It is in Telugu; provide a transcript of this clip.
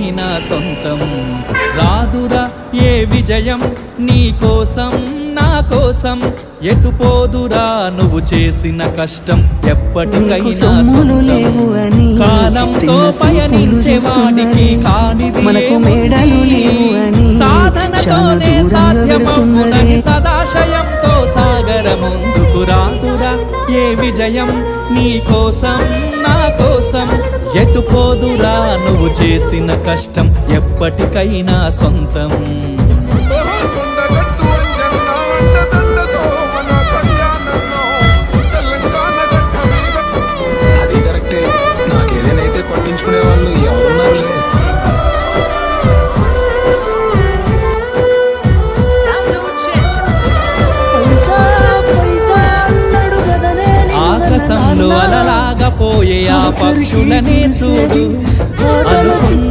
ఎప్పటికైనా సొంతం. రాదురా ఏ విజయం నీ కోసం నా కోసం, ఎటుపోదురా నువ్వు చేసిన కష్టం ఎప్పటికైనా సొంతం. కాలంతో పయనించే వాడికి కానిది సాధనతోనే సాధ్యమవునని సదాశయంతో సాగర ముందుకు. రాదురా ఏ విజయం నీ కోసం నా కోసం, ఎటుపోదురా నువ్వు చేసిన కష్టం ఎప్పటికైనా సొంతం. పట్టించుకునే వాళ్ళు ఎవరున్నారు? ఆకాశంలో అలలాగా పోయే ఆ పక్షులనే చూడు, అనుకున్న